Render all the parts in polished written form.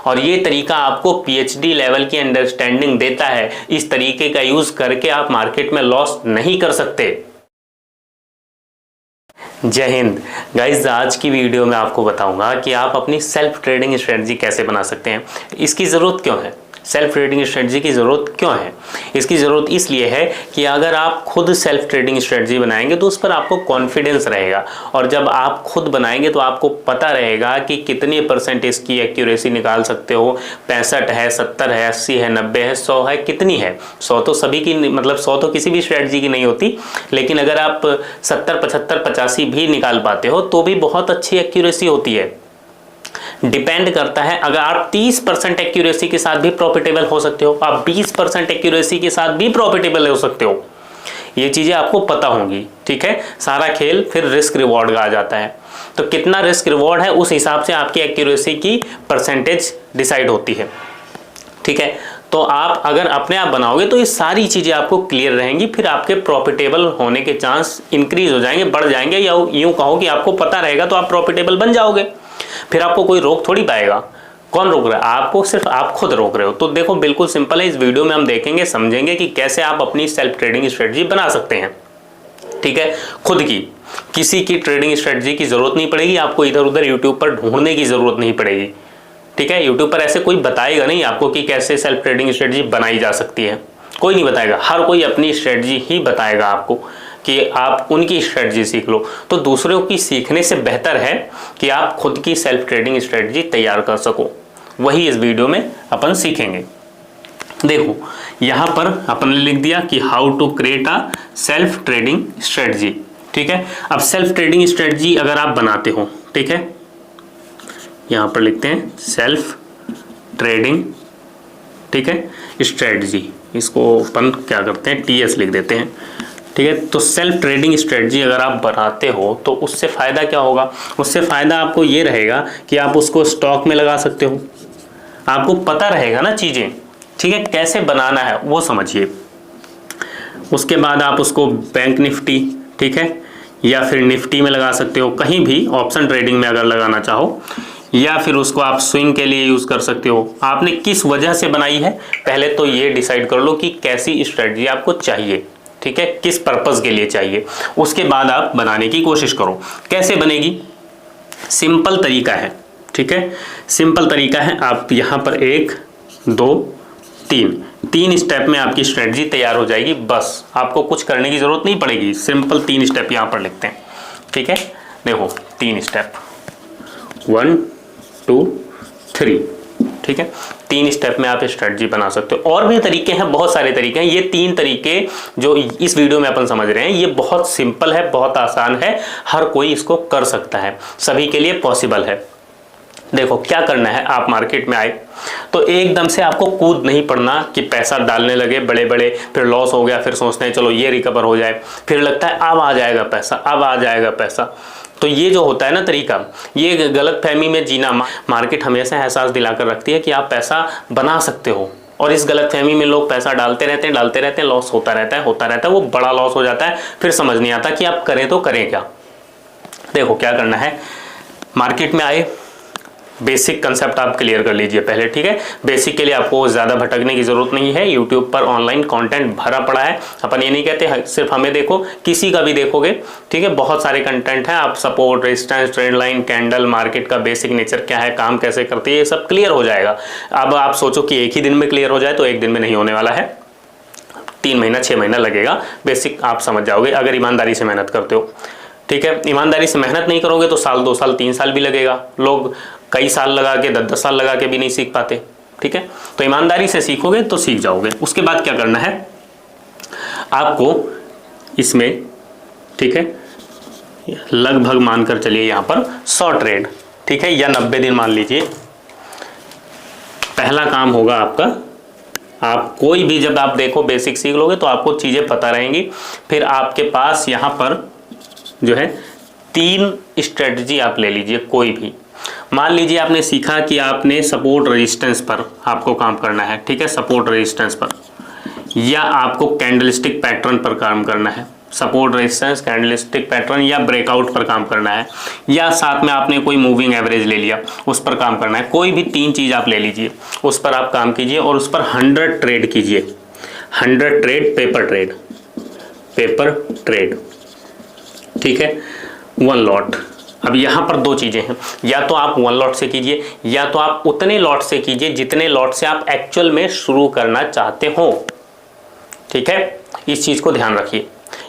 और ये तरीका आपको पीएचडी लेवल की अंडरस्टैंडिंग देता है। इस तरीके का यूज करके आप मार्केट में लॉस नहीं कर सकते। जय हिंद गाइस, आज की वीडियो में आपको बताऊंगा कि आप अपनी सेल्फ ट्रेडिंग स्ट्रेटजी कैसे बना सकते हैं। इसकी ज़रूरत क्यों है? सेल्फ ट्रेडिंग स्ट्रेटजी की ज़रूरत क्यों है? इसकी ज़रूरत इसलिए है कि अगर आप खुद सेल्फ ट्रेडिंग स्ट्रेटजी बनाएंगे तो उस पर आपको कॉन्फिडेंस रहेगा, और जब आप खुद बनाएंगे तो आपको पता रहेगा कि कितने % की एक्यूरेसी निकाल सकते हो। 65 है, 70 है, 80 है, 90 है, 100 है, कितनी है? 100 तो सभी की, मतलब 100 तो किसी भी स्ट्रेटजी की नहीं होती, लेकिन अगर आप 70, 75, 85 भी निकाल पाते हो तो भी बहुत अच्छी एक्यूरेसी होती है। डिपेंड करता है, अगर आप 30% एक्यूरेसी के साथ भी प्रॉफिटेबल हो सकते हो, आप 20% एक्यूरेसी के साथ भी प्रॉफिटेबल हो सकते हो। ये चीजें आपको पता होंगी, ठीक है। सारा खेल फिर रिस्क रिवॉर्ड का आ जाता है, तो कितना रिस्क रिवॉर्ड है उस हिसाब से आपकी एक्यूरेसी की परसेंटेज डिसाइड होती है, ठीक है। तो आप अगर अपने आप बनाओगे तो ये सारी चीजें आपको क्लियर रहेंगी, फिर आपके प्रॉफिटेबल होने के चांस इंक्रीज हो जाएंगे, बढ़ जाएंगे, या यूं कहो कि आपको पता रहेगा तो आप प्रॉफिटेबल बन जाओगे। फिर आपको कोई रोक थोड़ी पाएगा। कौन रोक रहा है आपको? सिर्फ आप खुद रोक रहे हो। तो देखो, बिल्कुल सिंपल है। इस वीडियो में हम देखेंगे, समझेंगे कि कैसे आप अपनी सेल्फ ट्रेडिंग स्ट्रेटजी बना सकते हैं, ठीक है। खुद की, किसी की ट्रेडिंग स्ट्रेटजी की जरूरत नहीं पड़ेगी आपको, इधर उधर यूट्यूब पर ढूंढने की जरूरत नहीं पड़ेगी, ठीक है। यूट्यूब पर ऐसे कोई बताएगा नहीं आपको कि कैसे सेल्फ ट्रेडिंग स्ट्रेटजी बनाई जा सकती है, कोई नहीं बताएगा। हर कोई अपनी स्ट्रेटजी ही बताएगा आपको कि आप उनकी स्ट्रेटजी सीख लो। तो दूसरों की सीखने से बेहतर है कि आप खुद की सेल्फ ट्रेडिंग स्ट्रेटजी तैयार कर सको। वही इस वीडियो में अपन सीखेंगे। देखो, यहाँ पर अपन ने लिख दिया कि how to create a self trading strategy, ठीक है। अब सेल्फ ट्रेडिंग स्ट्रेटजी अगर आप बनाते हो, ठीक है, यहाँ पर लिखते हैं सेल्फ ट्रेडिंग, ठीक है, स्ट्रेटजी। इसको अपन क्या करते हैं, TS लिख देते हैं, ठीक है। तो सेल्फ ट्रेडिंग स्ट्रेटजी अगर आप बनाते हो तो उससे फ़ायदा क्या होगा? उससे फ़ायदा आपको ये रहेगा कि आप उसको स्टॉक में लगा सकते हो, आपको पता रहेगा ना चीज़ें, ठीक है, कैसे बनाना है वो समझिए। उसके बाद आप उसको बैंक निफ्टी, ठीक है, या फिर निफ्टी में लगा सकते हो, कहीं भी ऑप्शन ट्रेडिंग में अगर लगाना चाहो, या फिर उसको आप स्विंग के लिए यूज़ कर सकते हो। आपने किस वजह से बनाई है, पहले तो ये डिसाइड कर लो कि कैसी स्ट्रेटजी आपको चाहिए, ठीक है, किस पर्पस के लिए चाहिए। उसके बाद आप बनाने की कोशिश करो। कैसे बनेगी? सिंपल तरीका है, ठीक है, सिंपल तरीका है। आप यहाँ पर 1, 2, 3 स्टेप में आपकी स्ट्रेटजी तैयार हो जाएगी। बस आपको कुछ करने की जरूरत नहीं पड़ेगी। सिंपल 3 स्टेप यहाँ पर लिखते हैं, ठीक है। देखो, 3 स्टेप, 1, 2, 3, ठीक है। 3 स्टेप में आप स्ट्रेटजी बना सकते हो। और भी तरीके हैं, बहुत सारे तरीके हैं। ये 3 तरीके जो इस वीडियो में अपन समझ रहे हैं, ये बहुत सिंपल है, बहुत आसान है, हर कोई इसको कर सकता है, सभी के लिए पॉसिबल है। देखो, क्या करना है, आप मार्केट में आए तो एकदम से आपको कूद नहीं पड़ना कि पैसा डालने लगे बड़े बड़े, फिर लॉस हो गया, फिर सोचते हैं चलो ये रिकवर हो जाए, फिर लगता है अब आ जाएगा पैसा, अब आ जाएगा पैसा। तो ये जो होता है ना तरीका, ये गलत फहमी में जीना। मार्केट हमेशा एहसास दिलाकर रखती है कि आप पैसा बना सकते हो, और इस गलत फहमी में लोग पैसा डालते रहते हैं, लॉस होता रहता है, वो बड़ा लॉस हो जाता है, फिर समझ नहीं आता कि आप करें तो करें क्या। देखो, क्या करना है, मार्केट में आए, बेसिक कंसेप्ट आप क्लियर कर लीजिए पहले, ठीक है। बेसिक के लिए आपको ज़्यादा भटकने की ज़रूरत नहीं है। यूट्यूब पर ऑनलाइन कंटेंट भरा पड़ा है। अपन ये नहीं कहते सिर्फ हमें देखो, किसी का भी देखोगे, ठीक है, बहुत सारे कंटेंट हैं। आप support, resistance, trend line, candle, market का बेसिक नेचर क्या है, काम कैसे करती है, ये सब क्लियर हो जाएगा। अब आप सोचो कि एक ही दिन में क्लियर हो जाए, तो एक दिन में नहीं होने वाला है, 3 महीना 6 महीना लगेगा। बेसिक आप समझ जाओगे अगर ईमानदारी से मेहनत करते हो, ठीक है। ईमानदारी से मेहनत नहीं करोगे तो साल, 2 साल, 3 साल भी लगेगा। लोग कई साल लगा के, 10-10 साल लगा के भी नहीं सीख पाते, ठीक है। तो ईमानदारी से सीखोगे तो सीख जाओगे। उसके बाद क्या करना है आपको इसमें, ठीक है, लगभग मानकर चलिए यहाँ पर 100 ट्रेड, ठीक है, या 90 दिन मान लीजिए। पहला काम होगा आपका, आप कोई भी जब आप देखो बेसिक सीख लोगे तो आपको चीज़ें पता रहेंगी। फिर आपके पास यहाँ पर जो है 3 स्ट्रेटजी आप ले लीजिए कोई भी। मान लीजिए आपने सीखा कि आपने सपोर्ट रेजिस्टेंस पर आपको काम करना है, ठीक है, सपोर्ट रेजिस्टेंस पर, या आपको कैंडलस्टिक पैटर्न पर काम करना है, सपोर्ट रेजिस्टेंस, कैंडलस्टिक पैटर्न या ब्रेकआउट पर काम करना है, या साथ में आपने कोई मूविंग एवरेज ले लिया उस पर काम करना है। कोई भी 3 चीज़ आप ले लीजिए, उस पर आप काम कीजिए और उस पर 100 ट्रेड कीजिए। 100 ट्रेड पेपर ट्रेड, ठीक है, 1 लॉट। अब यहाँ पर 2 चीज़ें हैं, या तो आप 1 लॉट से कीजिए या तो आप उतने लॉट से कीजिए जितने लॉट से आप एक्चुअल में शुरू करना चाहते हो। ठीक है, इस चीज़ को ध्यान रखिए।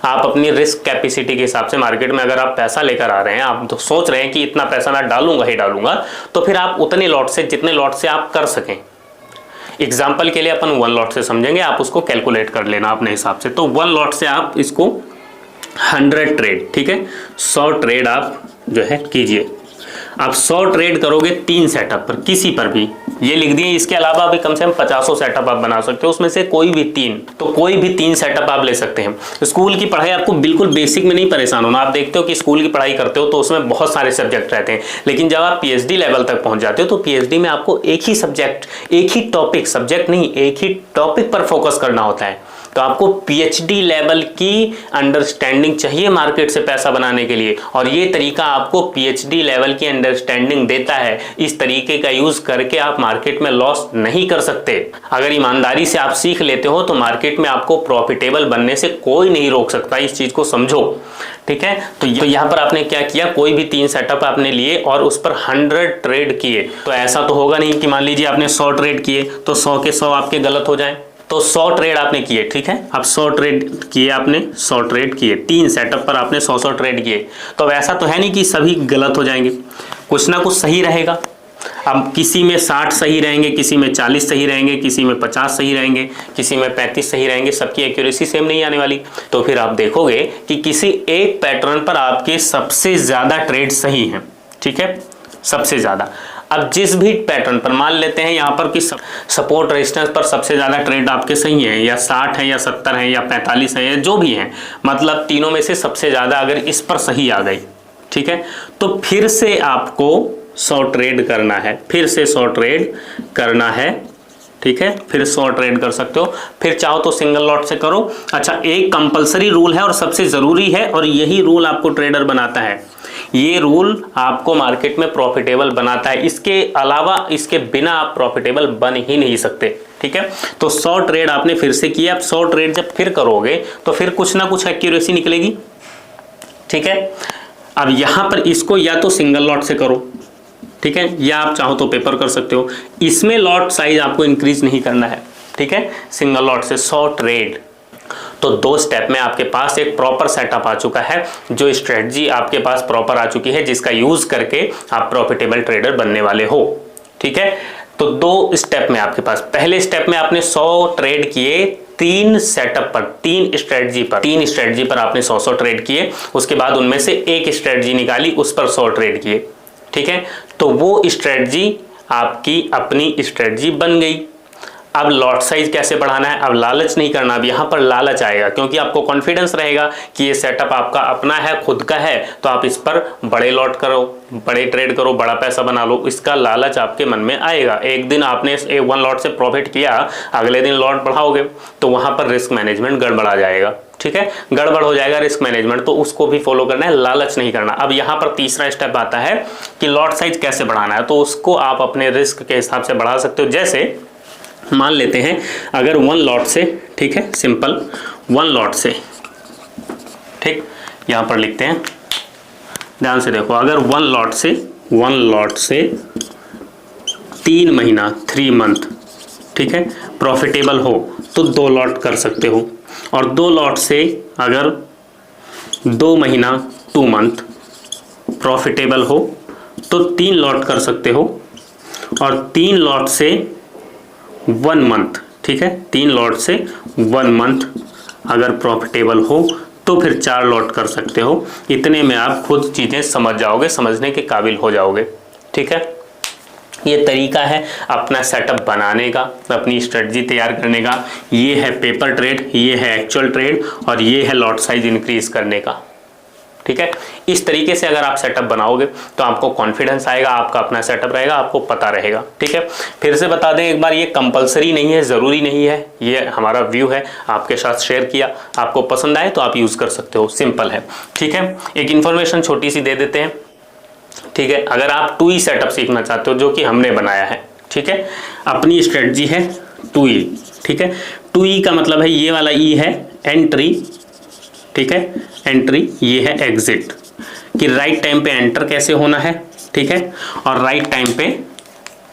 आप अपनी रिस्क कैपेसिटी के हिसाब से मार्केट में अगर आप पैसा लेकर आ रहे हैं, आप तो सोच रहे हैं कि इतना पैसा मैं डालूंगा ही डालूंगा, तो फिर आप उतने लॉट से, जितने लॉट से आप कर सकें। एग्जाम्पल के लिए अपन 1 लॉट से समझेंगे, आप उसको कैलकुलेट कर लेना अपने हिसाब से। तो 1 लॉट से आप इसको 100 ट्रेड, ठीक है, 100 ट्रेड आप जो है कीजिए। आप 100 ट्रेड करोगे 3 सेटअप पर, किसी पर भी, ये लिख दिए। इसके अलावा भी कम से कम 50 सेटअप आप बना सकते हो, उसमें से कोई भी 3, तो कोई भी 3 सेटअप आप ले सकते हैं। स्कूल की पढ़ाई आपको बिल्कुल बेसिक में नहीं परेशान होना। आप देखते हो कि स्कूल की पढ़ाई करते हो तो उसमें बहुत सारे सब्जेक्ट रहते हैं, लेकिन जब आप पीएचडी लेवल तक पहुंच जाते हो तो पीएचडी में आपको एक ही सब्जेक्ट, एक ही टॉपिक, सब्जेक्ट नहीं, एक ही टॉपिक पर फोकस करना होता है। तो आपको पीएचडी लेवल की अंडरस्टैंडिंग चाहिए मार्केट से पैसा बनाने के लिए, और ये तरीका आपको पीएचडी लेवल की अंडरस्टैंडिंग देता है। इस तरीके का यूज करके आप मार्केट में लॉस नहीं कर सकते। अगर ईमानदारी से आप सीख लेते हो तो मार्केट में आपको प्रॉफिटेबल बनने से कोई नहीं रोक सकता। इस चीज को समझो, ठीक है। तो यहाँ पर आपने क्या किया, कोई भी 3 सेटअप आपने लिए और उस पर 100 ट्रेड किए। तो ऐसा तो होगा नहीं कि मान लीजिए आपने 100 ट्रेड किए तो 100 के 100 आपके गलत हो जाए। तो 100 ट्रेड आपने किए, ठीक है, अब 100 ट्रेड किए आपने, 100 ट्रेड किए, 3 सेटअप पर आपने 100 ट्रेड किए। तो ऐसा तो है नहीं कि सभी गलत हो जाएंगे, कुछ ना कुछ सही रहेगा। अब किसी में 60 सही रहेंगे, किसी में 40 सही रहेंगे, किसी में 50 सही रहेंगे, किसी में 35 सही रहेंगे, सबकी एक्यूरेसी सेम नहीं आने वाली। तो फिर आप देखोगे कि किसी एक पैटर्न पर आपके सबसे ज्यादा ट्रेड सही हैं, ठीक है, सबसे ज्यादा। अब जिस भी पैटर्न पर मान लेते हैं यहाँ पर कि सपोर्ट रेजिस्टेंस पर सबसे ज़्यादा ट्रेड आपके सही है, या 60 है या 70 है या 45 है या जो भी है, मतलब तीनों में से सबसे ज़्यादा अगर इस पर सही आ गई, ठीक है, तो फिर से आपको 100 ट्रेड करना है, फिर से 100 ट्रेड करना है, ठीक है, फिर 100 ट्रेड कर सकते हो। फिर चाहो तो सिंगल लॉट से करो। अच्छा, एक कंपलसरी रूल है और सबसे ज़रूरी है, और यही रूल आपको ट्रेडर बनाता है। ये रूल आपको मार्केट में प्रॉफिटेबल बनाता है, इसके अलावा, इसके बिना आप प्रॉफिटेबल बन ही नहीं सकते, ठीक है। तो 100 ट्रेड आपने फिर से किया। अब 100 ट्रेड जब फिर करोगे तो फिर कुछ ना कुछ एक्यूरेसी निकलेगी, ठीक है। अब यहां पर इसको या तो सिंगल लॉट से करो, ठीक है, या आप चाहो तो पेपर कर सकते हो। इसमें लॉट साइज आपको इंक्रीज नहीं करना है, ठीक है, सिंगल लॉट से 100 ट्रेड। तो 2 स्टेप में आपके पास एक प्रॉपर सेटअप आ चुका है, जो स्ट्रेटजी आपके पास प्रॉपर आ चुकी है, जिसका यूज करके आप प्रॉफिटेबल ट्रेडर बनने वाले हो, ठीक है। तो 2 स्टेप में आपके पास, पहले स्टेप में आपने 100 ट्रेड किए 3 सेटअप पर, 3 स्ट्रेटजी पर आपने 100 ट्रेड किए। उसके बाद उनमें से एक स्ट्रेटजी निकाली, उस पर 100 ट्रेड किए, ठीक है। तो वो स्ट्रेटजी आपकी अपनी स्ट्रेटजी बन गई। अब लॉट साइज कैसे बढ़ाना है, अब लालच नहीं करना। अब यहाँ पर लालच आएगा क्योंकि आपको कॉन्फिडेंस रहेगा कि ये सेटअप आपका अपना है, खुद का है, तो आप इस पर बड़े लॉट करो, बड़े ट्रेड करो, बड़ा पैसा बना लो। इसका लालच आपके मन में आएगा। एक दिन आपने 1 लॉट से प्रॉफिट किया, अगले दिन लॉट बढ़ाओगे तो वहाँ पर रिस्क मैनेजमेंट गड़बड़ा जाएगा, ठीक है, गड़बड़ हो जाएगा रिस्क मैनेजमेंट, तो उसको भी फॉलो करना है, लालच नहीं करना। अब यहाँ पर तीसरा स्टेप आता है कि लॉट साइज कैसे बढ़ाना है, तो उसको आप अपने रिस्क के हिसाब से बढ़ा सकते हो। जैसे मान लेते हैं अगर 1 लॉट से, ठीक है, सिंपल 1 लॉट से, ठीक, यहाँ पर लिखते हैं, ध्यान से देखो, अगर 1 लॉट से 3 महीना 3 मंथ, ठीक है, प्रॉफिटेबल हो तो 2 लॉट कर सकते हो, और 2 लॉट से अगर 2 महीना 2 मंथ प्रॉफिटेबल हो तो 3 लॉट कर सकते हो, और 3 लॉट से 1 मंथ, ठीक है, 3 लॉट से 1 मंथ अगर प्रॉफिटेबल हो तो फिर 4 लॉट कर सकते हो। इतने में आप खुद चीज़ें समझ जाओगे, समझने के काबिल हो जाओगे, ठीक है। ये तरीका है अपना सेटअप बनाने का, अपनी स्ट्रेटजी तैयार करने का। ये है पेपर ट्रेड, ये है एक्चुअल ट्रेड, और ये है लॉट साइज इंक्रीज करने का। ठीक है। इस तरीके से अगर आप सेटअप बनाओगे तो आपको कॉन्फिडेंस आएगा, आपका अपना सेटअप रहेगा, आपको पता रहेगा, ठीक है। फिर से बता दें एक बार, ये कंपलसरी नहीं है, ज़रूरी नहीं है, ये हमारा व्यू है, आपके साथ शेयर किया, आपको पसंद आए तो आप यूज़ कर सकते हो, सिंपल है, ठीक है। एक इन्फॉर्मेशन छोटी सी दे देते हैं, ठीक है। अगर आप 2E सेटअप सीखना चाहते हो, जो कि हमने बनाया है, ठीक है, अपनी स्ट्रेटजी है 2E, ठीक है। 2E का मतलब है, ये वाला E है एंट्री, ठीक है, एंट्री, ये है एग्जिट, कि राइट टाइम पे एंटर कैसे होना है, ठीक है, और राइट टाइम पे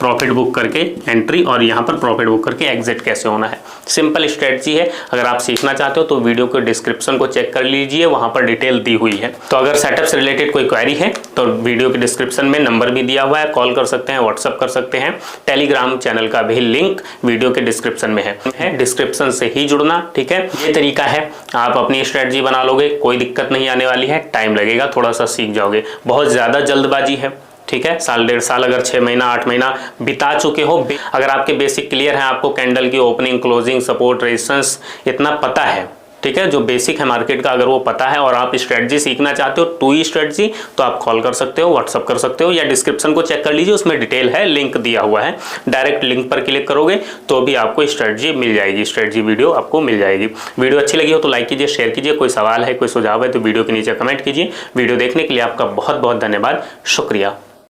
प्रॉफिट बुक करके एंट्री और यहाँ पर प्रॉफिट बुक करके एग्जिट कैसे होना है। सिंपल स्ट्रेटजी है, अगर आप सीखना चाहते हो तो वीडियो के डिस्क्रिप्शन को चेक कर लीजिए, वहाँ पर डिटेल दी हुई है। तो अगर सेटअप से रिलेटेड कोई क्वेरी है तो वीडियो के डिस्क्रिप्शन में नंबर भी दिया हुआ है, कॉल कर सकते हैं, व्हाट्सअप कर सकते हैं। टेलीग्राम चैनल का भी लिंक वीडियो के डिस्क्रिप्शन में है, डिस्क्रिप्शन से ही जुड़ना, ठीक है। ये तरीका है, आप अपनी स्ट्रेटजी बना लोगे, कोई दिक्कत नहीं आने वाली है, टाइम लगेगा, थोड़ा सा सीख जाओगे, बहुत ज़्यादा जल्दबाजी है, ठीक है। साल 1.5 साल, अगर 6 महीना 8 महीना बिता चुके हो, अगर आपके बेसिक क्लियर है, आपको कैंडल की ओपनिंग, क्लोजिंग, सपोर्ट, रेजिस्टेंस इतना पता है, ठीक है, जो बेसिक है मार्केट का, अगर वो पता है और आप स्ट्रेटजी सीखना चाहते हो 2E स्ट्रेटजी, तो आप कॉल कर सकते हो, व्हाट्सअप कर सकते हो, या डिस्क्रिप्शन को चेक कर लीजिए, उसमें डिटेल है, लिंक दिया हुआ है, डायरेक्ट लिंक पर क्लिक करोगे तो भी आपको स्ट्रेटजी मिल जाएगी, स्ट्रेटजी वीडियो आपको मिल जाएगी। वीडियो अच्छी लगी हो तो लाइक कीजिए, शेयर कीजिए, कोई सवाल है, कोई सुझाव है तो वीडियो के नीचे कमेंट कीजिए। वीडियो देखने के लिए आपका बहुत बहुत धन्यवाद, शुक्रिया।